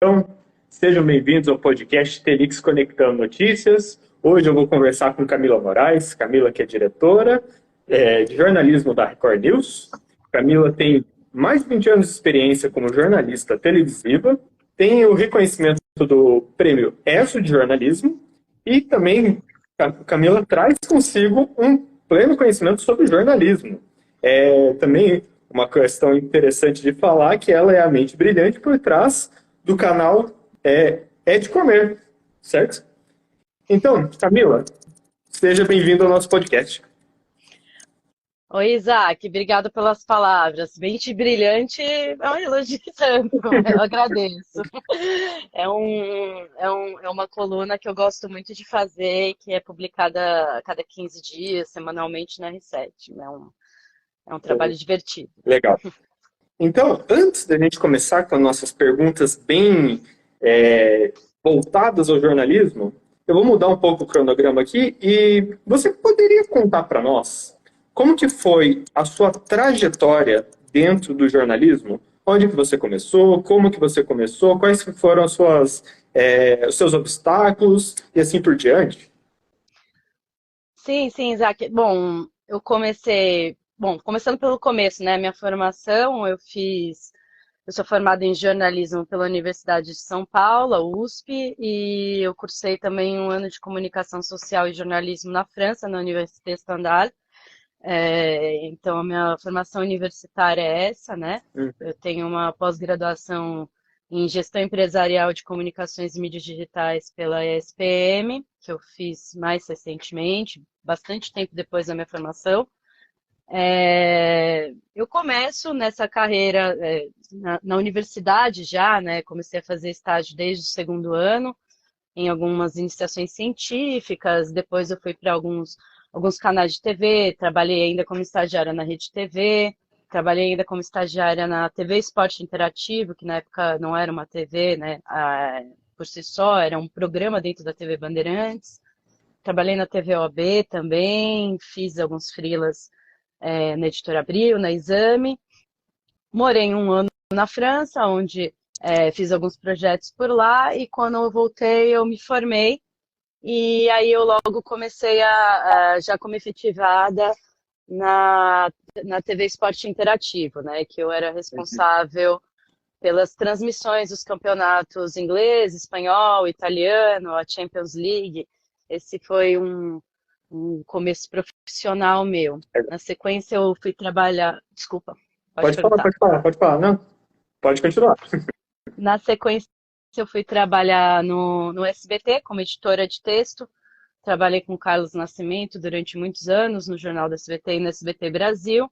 Então, sejam bem-vindos ao podcast Telix Conectando Notícias. Hoje eu vou conversar com Camila Moraes. Camila, que é diretora de jornalismo da Record News. Camila tem mais de 20 anos de experiência como jornalista televisiva, tem o reconhecimento do prêmio ESSO de jornalismo e também Camila traz consigo um pleno conhecimento sobre jornalismo. Também uma questão interessante de falar que ela é a mente brilhante por trás do canal É de Comer, certo? Então, Camila, seja bem-vindo ao nosso podcast. Oi, Isaac, obrigado pelas palavras. Mente brilhante é um elogio tanto, eu agradeço. É uma coluna que eu gosto muito de fazer, que é publicada a cada 15 dias, semanalmente na R7. É um trabalho divertido. Legal. Então, antes da gente começar com as nossas perguntas bem voltadas ao jornalismo, eu vou mudar um pouco o cronograma aqui e você poderia contar para nós como que foi a sua trajetória dentro do jornalismo? Onde que você começou? Como que você começou? Quais foram os seus obstáculos e assim por diante? Sim, sim, Isaac. Bom, começando pelo começo, né? Minha formação, eu sou formada em jornalismo pela Universidade de São Paulo, a USP, e eu cursei também um ano de comunicação social e jornalismo na França, na Université Standard. Então, a minha formação universitária é essa, né? Eu tenho uma pós-graduação em gestão empresarial de comunicações e mídias digitais pela ESPM, que eu fiz mais recentemente, bastante tempo depois da minha formação. Eu começo nessa carreira na universidade já, né? Comecei a fazer estágio desde o segundo ano, em algumas iniciações científicas, depois eu fui para alguns canais de TV, trabalhei ainda como estagiária na Rede TV, trabalhei ainda como estagiária na TV Esporte Interativo, que na época não era uma TV, né, por si só, era um programa dentro da TV Bandeirantes. Trabalhei na TV OAB também, fiz alguns freelas na Editora Abril, na Exame. Morei um ano na França, onde fiz alguns projetos por lá, e quando eu voltei eu me formei, e aí eu logo comecei já como efetivada na TV Esporte Interativo, né? Que eu era responsável pelas transmissões dos campeonatos inglês, espanhol, italiano, a Champions League. Esse foi um começo profissional meu. Na sequência eu fui trabalhar... Desculpa, pode Pode falar, perguntar. pode falar. Não, pode continuar. Na sequência eu fui trabalhar no SBT como editora de texto. Trabalhei com Carlos Nascimento durante muitos anos no Jornal do SBT e no SBT Brasil.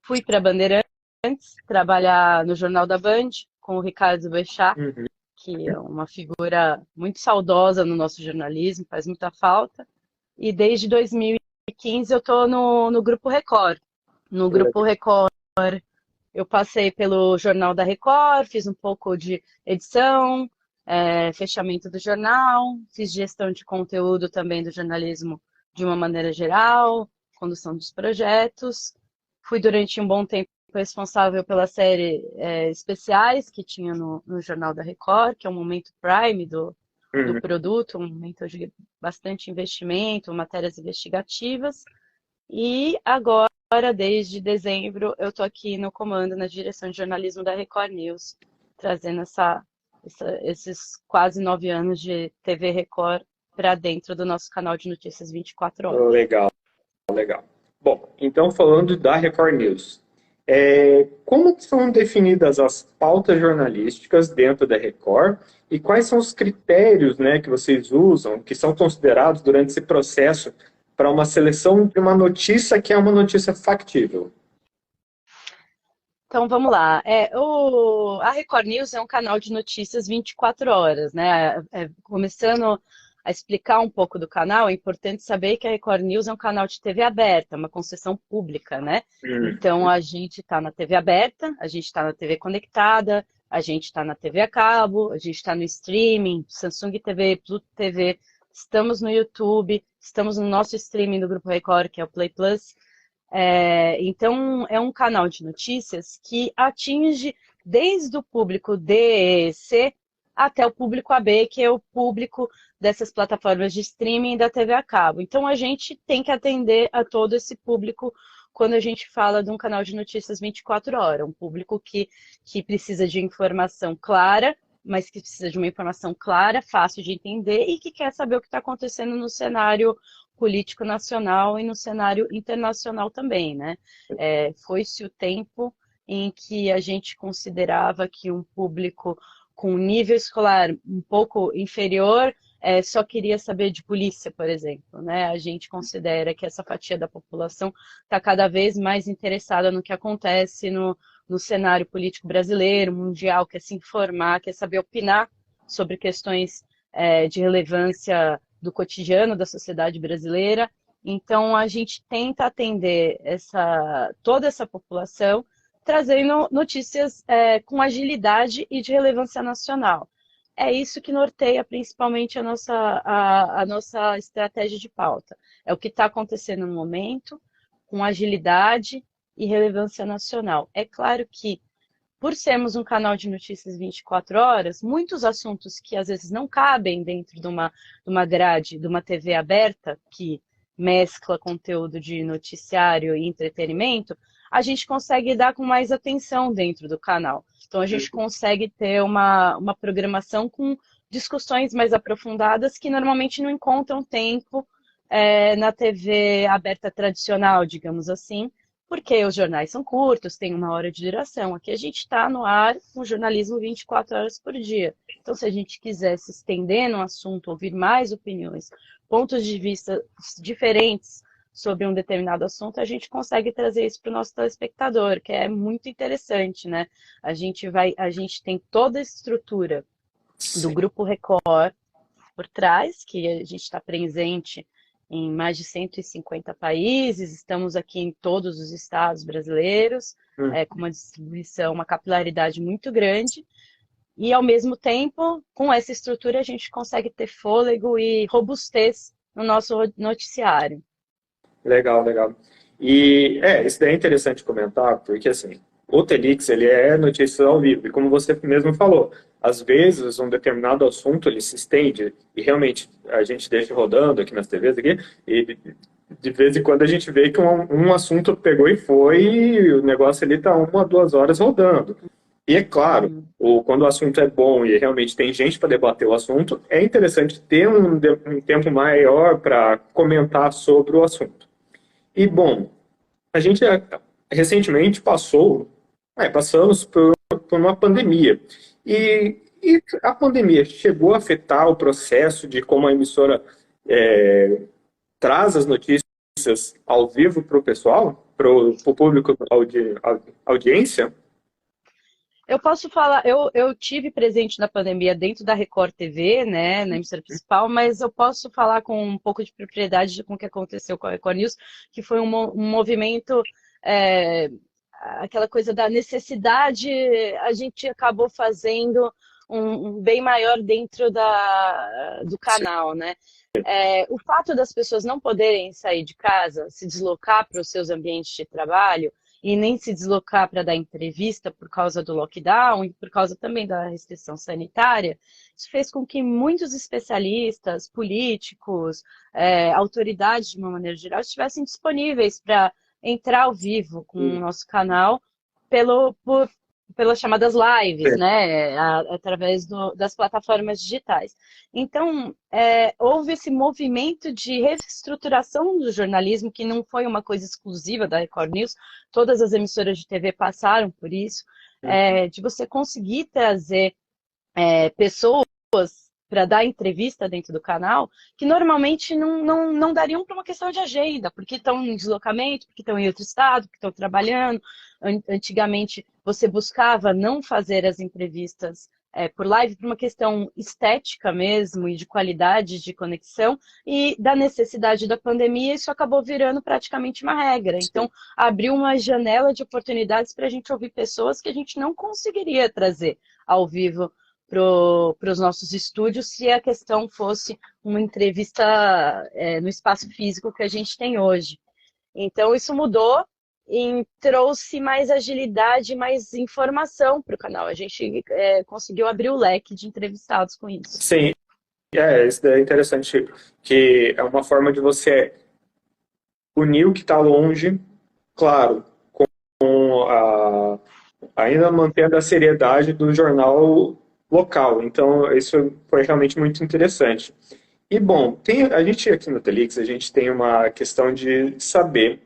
Fui para Bandeirantes trabalhar no Jornal da Band com o Ricardo Boechat, que é uma figura muito saudosa no nosso jornalismo, faz muita falta. E desde 2015 eu estou no Grupo Record. No Grupo Record eu passei pelo Jornal da Record, fiz um pouco de edição, fechamento do jornal, fiz gestão de conteúdo também do jornalismo de uma maneira geral, condução dos projetos. Fui durante um bom tempo responsável pela série especiais que tinha no Jornal da Record, que é o momento prime do produto, um momento de bastante investimento, matérias investigativas. E agora, desde dezembro, eu estou aqui no comando, na direção de jornalismo da Record News, trazendo esses quase 9 anos de TV Record para dentro do nosso canal de notícias 24 horas. Legal, legal. Bom, então falando da Record News, como são definidas as pautas jornalísticas dentro da Record e quais são os critérios, né, que vocês usam, que são considerados durante esse processo para uma seleção de uma notícia que é uma notícia factível? Então vamos lá. A Record News é um canal de notícias 24 horas, né? Começando a explicar um pouco do canal, é importante saber que a Record News é um canal de TV aberta, uma concessão pública, né? Então a gente está na TV aberta, a gente está na TV conectada, a gente está na TV a cabo, a gente está no streaming, Samsung TV, Pluto TV, estamos no YouTube, estamos no nosso streaming do Grupo Record, que é o Play Plus. Então, é um canal de notícias que atinge desde o público DEC até o público AB, que é o público dessas plataformas de streaming da TV a cabo. Então, a gente tem que atender a todo esse público quando a gente fala de um canal de notícias 24 horas, um público que precisa de informação clara, mas que precisa de uma informação clara, fácil de entender e que quer saber o que está acontecendo no cenário político nacional e no cenário internacional também, né? Foi-se o tempo em que a gente considerava que um público com nível escolar um pouco inferior só queria saber de polícia, por exemplo, né? A gente considera que essa fatia da população está cada vez mais interessada no que acontece no cenário político brasileiro, mundial, quer se informar, quer saber opinar sobre questões de relevância do cotidiano da sociedade brasileira. Então, a gente tenta atender toda essa população, trazendo notícias com agilidade e de relevância nacional. É isso que norteia principalmente a nossa estratégia de pauta. É o que está acontecendo no momento, com agilidade e relevância nacional. É claro que, por sermos um canal de notícias 24 horas, muitos assuntos que às vezes não cabem dentro de uma grade, de uma TV aberta, que mescla conteúdo de noticiário e entretenimento, a gente consegue dar com mais atenção dentro do canal. Então, a gente consegue ter uma programação com discussões mais aprofundadas que normalmente não encontram tempo na TV aberta tradicional, digamos assim, porque os jornais são curtos, tem 1 hora de duração. Aqui a gente está no ar com jornalismo 24 horas por dia. Então, se a gente quiser se estender no assunto, ouvir mais opiniões, pontos de vista diferentes sobre um determinado assunto, a gente consegue trazer isso para o nosso telespectador, que é muito interessante, né? A gente tem toda a estrutura do Grupo Record por trás, que a gente está presente em mais de 150 países, estamos aqui em todos os estados brasileiros, com uma distribuição, uma capilaridade muito grande, e ao mesmo tempo, com essa estrutura, a gente consegue ter fôlego e robustez no nosso noticiário. Legal, legal. E isso daí é interessante comentar, porque assim, o Telix, ele é notícias ao vivo, e como você mesmo falou, às vezes um determinado assunto ele se estende, e realmente a gente deixa rodando aqui nas TVs aqui, e de vez em quando a gente vê que um assunto pegou e foi, e o negócio ali tá 1 a 2 horas rodando. E é claro, quando o assunto é bom e realmente tem gente para debater o assunto, é interessante ter um tempo maior para comentar sobre o assunto. E, bom, a gente recentemente passamos por uma pandemia. E a pandemia chegou a afetar o processo de como a emissora traz as notícias ao vivo para o pessoal, para o público, audiência? Eu posso falar, eu tive presente na pandemia dentro da Record TV, né, na emissora principal, mas eu posso falar com um pouco de propriedade com o que aconteceu com a Record News, que foi um movimento, aquela coisa da necessidade, a gente acabou fazendo um bem maior dentro do canal, né? O fato das pessoas não poderem sair de casa, se deslocar para os seus ambientes de trabalho, e nem se deslocar para dar entrevista por causa do lockdown e por causa também da restrição sanitária, isso fez com que muitos especialistas, políticos, autoridades de uma maneira geral, estivessem disponíveis para entrar ao vivo com o nosso canal pelas chamadas lives, né, através das plataformas digitais. Então, houve esse movimento de reestruturação do jornalismo, que não foi uma coisa exclusiva da Record News, todas as emissoras de TV passaram por isso, de você conseguir trazer pessoas para dar entrevista dentro do canal, que normalmente não dariam para uma questão de agenda, porque estão em deslocamento, porque estão em outro estado, porque estão trabalhando. Antigamente, você buscava não fazer as entrevistas por live por uma questão estética mesmo e de qualidade de conexão, e da necessidade da pandemia, isso acabou virando praticamente uma regra. Então, abriu uma janela de oportunidades para a gente ouvir pessoas que a gente não conseguiria trazer ao vivo para os nossos estúdios se a questão fosse uma entrevista no espaço físico que a gente tem hoje. Então, isso mudou e trouxe mais agilidade, mais informação para o canal. A gente conseguiu abrir o leque de entrevistados com isso. Sim, isso daí é interessante, que é uma forma de você unir o que está longe, claro, com ainda mantendo a seriedade do jornal local. Então, isso foi realmente muito interessante. E, bom, a gente aqui no Telix, a gente tem uma questão de saber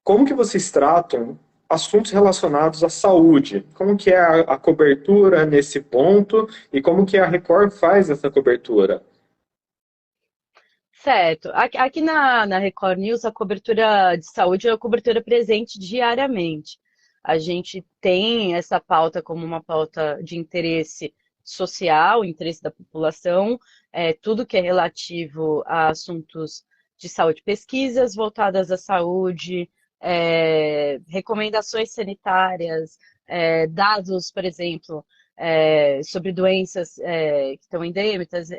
como que vocês tratam assuntos relacionados à saúde? Como que é a cobertura nesse ponto e como que a Record faz essa cobertura? Certo. Aqui na Record News, a cobertura de saúde é a cobertura presente diariamente. A gente tem essa pauta como uma pauta de interesse social, interesse da população, tudo que é relativo a assuntos de saúde, pesquisas voltadas à saúde, recomendações sanitárias, dados, por exemplo, sobre doenças que estão endêmicas,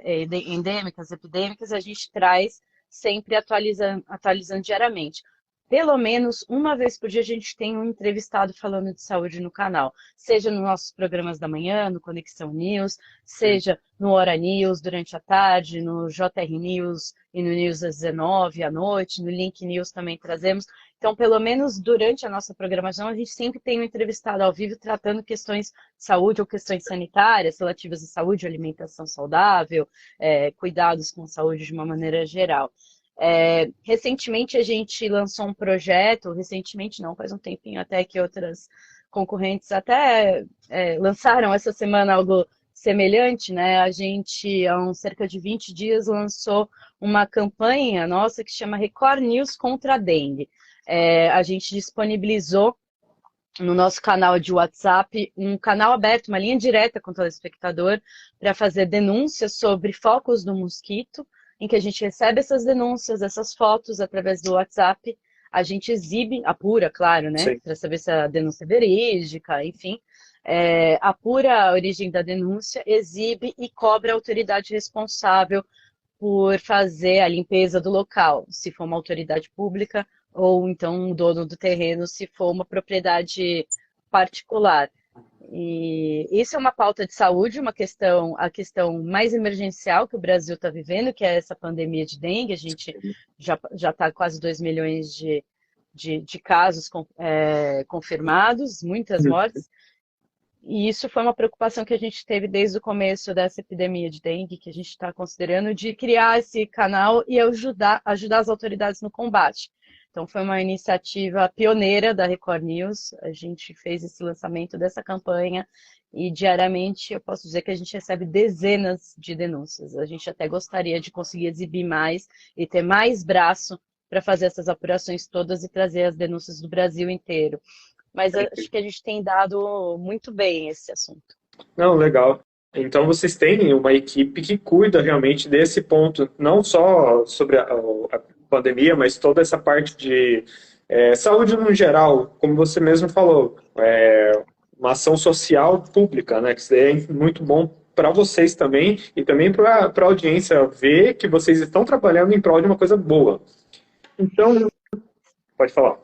epidêmicas, a gente traz sempre atualizando diariamente. Pelo menos uma vez por dia a gente tem um entrevistado falando de saúde no canal, seja nos nossos programas da manhã, no Conexão News, seja no Hora News durante a tarde, no JR News e no News às 19 à noite, no Link News também trazemos. Então, pelo menos durante a nossa programação, a gente sempre tem um entrevistado ao vivo tratando questões de saúde ou questões sanitárias relativas à saúde, alimentação saudável, cuidados com a saúde de uma maneira geral. Recentemente a gente lançou um projeto, recentemente não, faz um tempinho até que outras concorrentes até lançaram essa semana algo semelhante, né? A gente, há cerca de 20 dias, lançou uma campanha nossa que chama Record News contra a Dengue. A gente disponibilizou no nosso canal de WhatsApp um canal aberto, uma linha direta com o telespectador, para fazer denúncias sobre focos do mosquito, em que a gente recebe essas denúncias, essas fotos através do WhatsApp, a gente exibe, apura, claro, né, para saber se a denúncia é verídica, enfim, apura a origem da denúncia, exibe e cobra a autoridade responsável por fazer a limpeza do local, se for uma autoridade pública, ou então um dono do terreno, se for uma propriedade particular. E isso é uma pauta de saúde, a questão mais emergencial que o Brasil está vivendo, que é essa pandemia de dengue. A gente já está quase 2 milhões de casos confirmados, muitas mortes. E isso foi uma preocupação que a gente teve desde o começo dessa epidemia de dengue, que a gente está considerando, de criar esse canal e ajudar as autoridades no combate. Então, foi uma iniciativa pioneira da Record News. A gente fez esse lançamento dessa campanha e, diariamente, eu posso dizer que a gente recebe dezenas de denúncias. A gente até gostaria de conseguir exibir mais e ter mais braço para fazer essas apurações todas e trazer as denúncias do Brasil inteiro. Mas acho que a gente tem dado muito bem esse assunto. Não, legal. Então vocês têm uma equipe que cuida realmente desse ponto, não só sobre a pandemia, mas toda essa parte de saúde no geral, como você mesmo falou, uma ação social pública, né? Que isso é muito bom para vocês também e também para a audiência ver que vocês estão trabalhando em prol de uma coisa boa. Então, pode falar.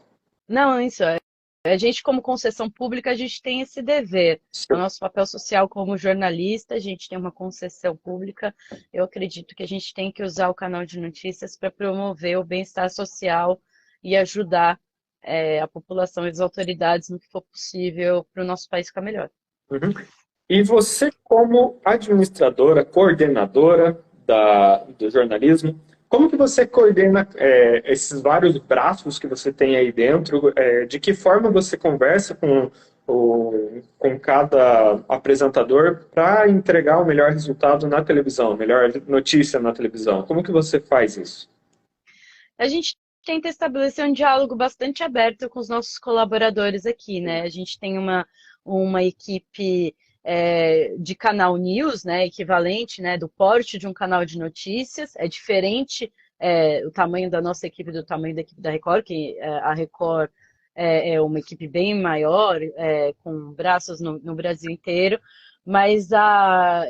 Não, isso é. A gente, como concessão pública, a gente tem esse dever. É o nosso papel social como jornalista, a gente tem uma concessão pública. Eu acredito que a gente tem que usar o canal de notícias para promover o bem-estar social e ajudar a população e as autoridades no que for possível para o nosso país ficar melhor. Uhum. E você, como administradora, coordenadora do jornalismo, como que você coordena esses vários braços que você tem aí dentro? De que forma você conversa com cada apresentador para entregar o melhor resultado na televisão, melhor notícia na televisão? Como que você faz isso? A gente tenta estabelecer um diálogo bastante aberto com os nossos colaboradores aqui, né? A gente tem uma equipe de canal news, né, equivalente, né, do porte de um canal de notícias. É diferente o tamanho da nossa equipe do tamanho da equipe da Record, que a Record é uma equipe bem maior, com braços no Brasil inteiro. Mas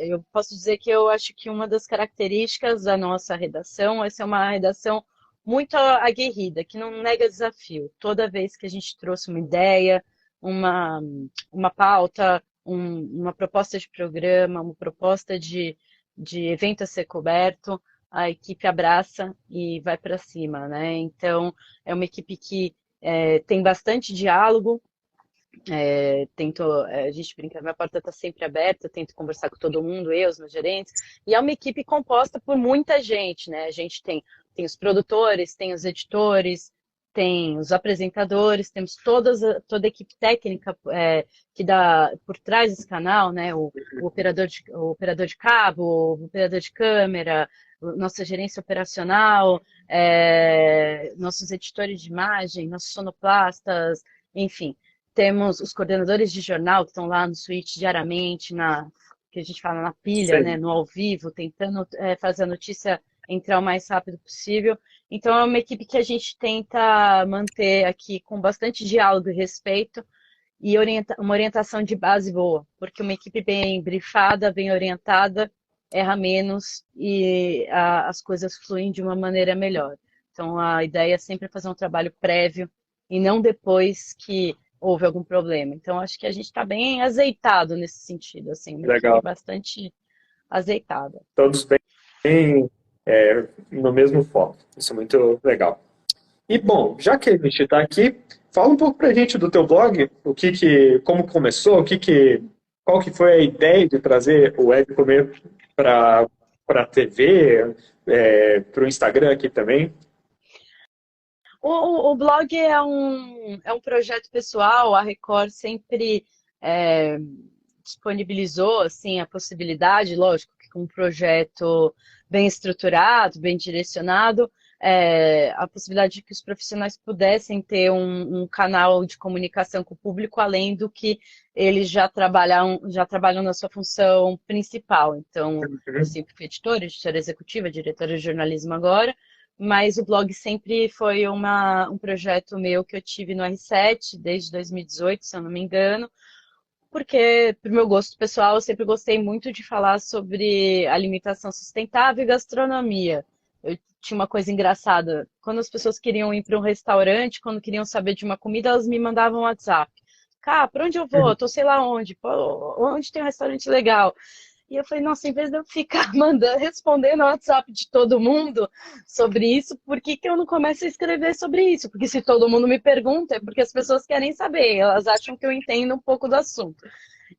eu posso dizer que eu acho que uma das características da nossa redação é ser uma redação muito aguerrida, que não nega desafio. Toda vez que a gente trouxe uma ideia, uma, uma pauta, uma proposta de programa, uma proposta de evento a ser coberto, a equipe abraça e vai para cima, né? Então, é uma equipe que tem bastante diálogo, a gente brinca, minha porta está sempre aberta, eu tento conversar com todo mundo, eu, os meus gerentes, e é uma equipe composta por muita gente, né? A gente tem os produtores, tem os editores, tem os apresentadores, temos toda a equipe técnica que dá por trás desse canal, né? O operador de cabo, o operador de câmera, nossa gerência operacional, nossos editores de imagem, nossos sonoplastas, enfim. Temos os coordenadores de jornal que estão lá no Switch diariamente, que a gente fala na pilha, né, Sim. no ao vivo, tentando fazer a notícia entrar o mais rápido possível. Então, é uma equipe que a gente tenta manter aqui com bastante diálogo e respeito e uma orientação de base boa, porque uma equipe bem brifada, bem orientada, erra menos e as coisas fluem de uma maneira melhor. Então, a ideia é sempre fazer um trabalho prévio e não depois que houve algum problema. Então, acho que a gente está bem azeitado nesse sentido, assim, uma equipe Legal. bastante azeitada. Todos bem no mesmo foco. Isso é muito legal. E, bom, já que a gente está aqui, fala um pouco pra gente do teu blog, como começou, qual que foi a ideia de trazer o Webcomer para a TV, para o Instagram aqui também. O blog é um projeto pessoal, a Record sempre é, disponibilizou assim, a possibilidade, lógico, que com um projeto bem estruturado, bem direcionado, a possibilidade de que os profissionais pudessem ter um canal de comunicação com o público, além do que eles já trabalham na sua função principal. Então, eu Uhum. sempre fui editora executiva, diretora de jornalismo agora, mas o blog sempre foi um projeto meu que eu tive no R7 desde 2018, se eu não me engano, porque, pro meu gosto pessoal, eu sempre gostei muito de falar sobre alimentação sustentável e gastronomia. Eu tinha uma coisa engraçada. Quando as pessoas queriam ir para um restaurante, quando queriam saber de uma comida, elas me mandavam um WhatsApp. Cá, para onde eu vou? Eu tô sei lá onde. Pô, onde tem um restaurante legal? E eu falei, nossa, em vez de eu ficar respondendo no WhatsApp de todo mundo sobre isso, por que que eu não começo a escrever sobre isso? Porque se todo mundo me pergunta, é porque as pessoas querem saber, elas acham que eu entendo um pouco do assunto.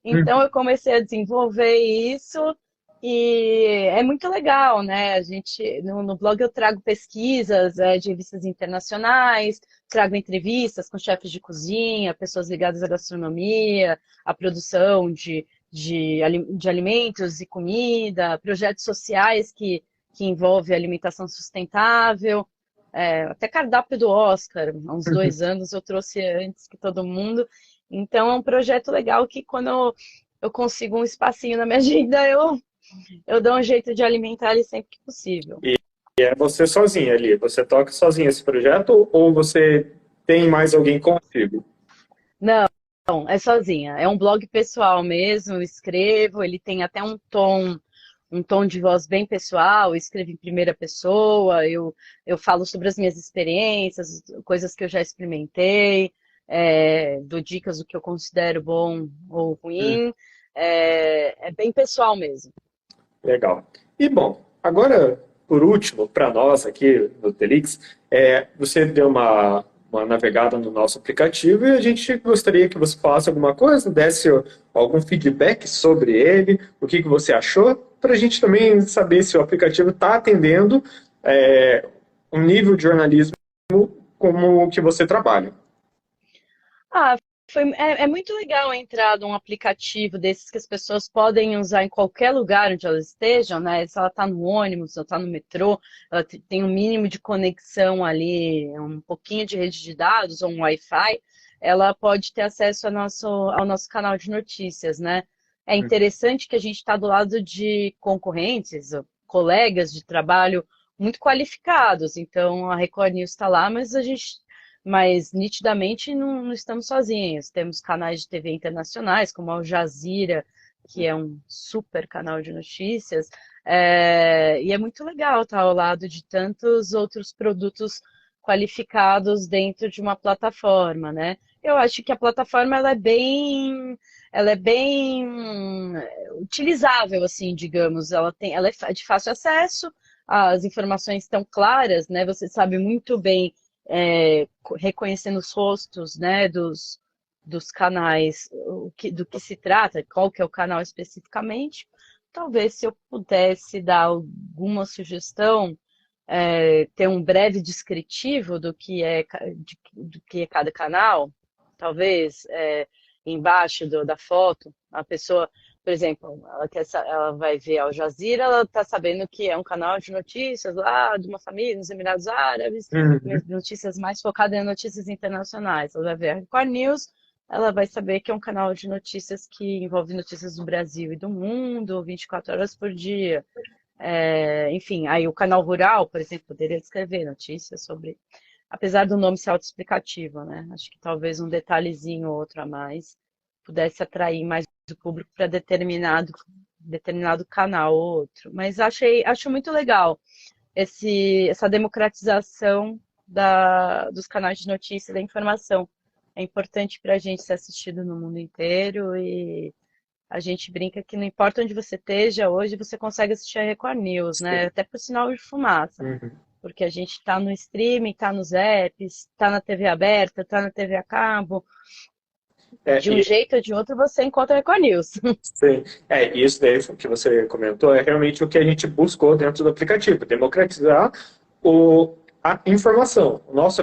Então eu comecei a desenvolver isso e é muito legal, né? A gente no blog eu trago pesquisas de revistas internacionais, trago entrevistas com chefes de cozinha, pessoas ligadas à gastronomia, à produção de alimentos e comida, projetos sociais que envolvem alimentação sustentável, até cardápio do Oscar, há uns 2 anos eu trouxe antes que todo mundo. Então é um projeto legal que quando eu consigo um espacinho na minha agenda, eu dou um jeito de alimentar ele sempre que possível. E é você sozinha ali, você toca sozinha esse projeto ou você tem mais alguém contigo? Não, é sozinha. É um blog pessoal mesmo, eu escrevo, ele tem até um tom de voz bem pessoal, eu escrevo em primeira pessoa, eu falo sobre as minhas experiências, coisas que eu já experimentei, dou dicas do que eu considero bom ou ruim. É bem pessoal mesmo. Legal. E bom, agora, por último, para nós aqui no Telix, você deu uma navegada no nosso aplicativo e a gente gostaria que você falasse alguma coisa, desse algum feedback sobre ele, o que você achou, para a gente também saber se o aplicativo está atendendo um nível de jornalismo como o que você trabalha. Ah, é muito legal entrar num aplicativo desses que as pessoas podem usar em qualquer lugar onde elas estejam, né? Se ela está no ônibus, ou está no metrô, ela tem um mínimo de conexão ali, um pouquinho de rede de dados ou um Wi-Fi, ela pode ter acesso ao nosso canal de notícias, né? É interessante que a gente está do lado de concorrentes, ou colegas de trabalho muito qualificados. Então, a Record News está lá, mas nitidamente não estamos sozinhos. Temos canais de TV internacionais, como a Al Jazeera, que é um super canal de notícias, e é muito legal estar ao lado de tantos outros produtos qualificados dentro de uma plataforma, né? Eu acho que a plataforma ela é bem utilizável, assim, digamos. Ela é de fácil acesso, as informações estão claras, né? Você sabe muito bem reconhecendo os rostos, né, dos canais, do que se trata, qual que é o canal especificamente. Talvez se eu pudesse dar alguma sugestão, ter um breve descritivo do que é cada canal, talvez embaixo da foto, a pessoa, por exemplo, ela vai ver Al Jazeera, ela está sabendo que é um canal de notícias lá de uma família nos Emirados Árabes, Uhum. notícias mais focadas em notícias internacionais. Ela vai ver a Record News, ela vai saber que é um canal de notícias que envolve notícias do Brasil e do mundo, 24 horas por dia. Enfim, aí o canal Rural, por exemplo, poderia descrever notícias sobre, apesar do nome ser autoexplicativo, né? Acho que talvez um detalhezinho ou outro a mais pudesse atrair mais o público para determinado canal ou outro. Mas acho muito legal essa democratização dos canais de notícia, da informação. É importante para a gente ser assistido no mundo inteiro e a gente brinca que não importa onde você esteja hoje, você consegue assistir a Record News, né? Sim. Até por sinal de fumaça. Uhum. Porque a gente está no streaming, está nos apps, está na TV aberta, está na TV a cabo. É, De um jeito ou de outro você encontra a Record News. sim. Isso daí que você comentou é realmente o que a gente buscou dentro do aplicativo, democratizar a informação. O nosso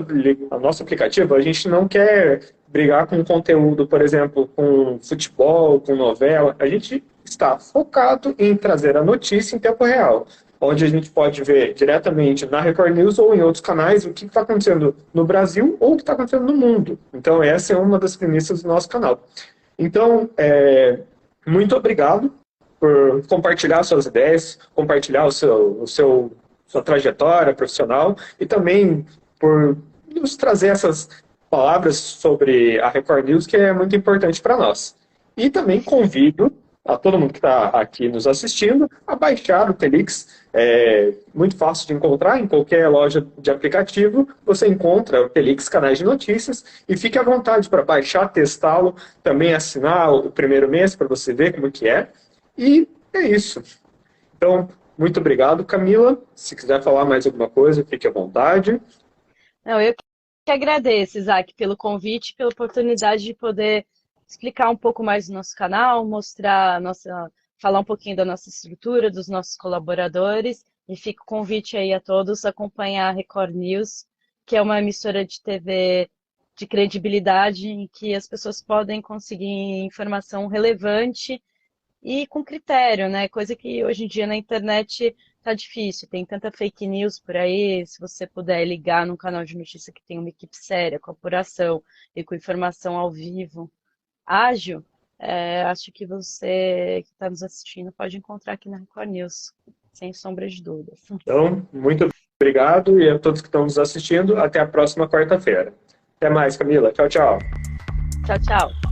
aplicativo, a gente não quer brigar com conteúdo, por exemplo, com futebol, com novela. A gente está focado em trazer a notícia em tempo real, onde a gente pode ver diretamente na Record News ou em outros canais o que está acontecendo no Brasil ou o que está acontecendo no mundo. Então, essa é uma das premissas do nosso canal. Então, muito obrigado por compartilhar suas ideias, compartilhar sua trajetória profissional e também por nos trazer essas palavras sobre a Record News, que é muito importante para nós. E também convido a todo mundo que está aqui nos assistindo a baixar o Telix. É muito fácil de encontrar em qualquer loja de aplicativo. Você encontra o Telix Canais de Notícias e fique à vontade para baixar, testá-lo, também assinar o primeiro mês para você ver como que é. E é isso. Então, muito obrigado, Camila. Se quiser falar mais alguma coisa, fique à vontade. Não, eu que agradeço, Isaac, pelo convite, pela oportunidade de poder explicar um pouco mais do nosso canal, falar um pouquinho da nossa estrutura, dos nossos colaboradores, e fica o convite aí a todos a acompanhar a Record News, que é uma emissora de TV de credibilidade, em que as pessoas podem conseguir informação relevante e com critério, né? Coisa que hoje em dia na internet tá difícil, tem tanta fake news por aí. Se você puder ligar num canal de notícia que tem uma equipe séria, com apuração e com informação ao vivo, ágil, acho que você que está nos assistindo pode encontrar aqui na Record News, sem sombra de dúvidas. Então, muito obrigado e a todos que estão nos assistindo. Até a próxima quarta-feira. Até mais, Camila. Tchau, tchau. Tchau, tchau.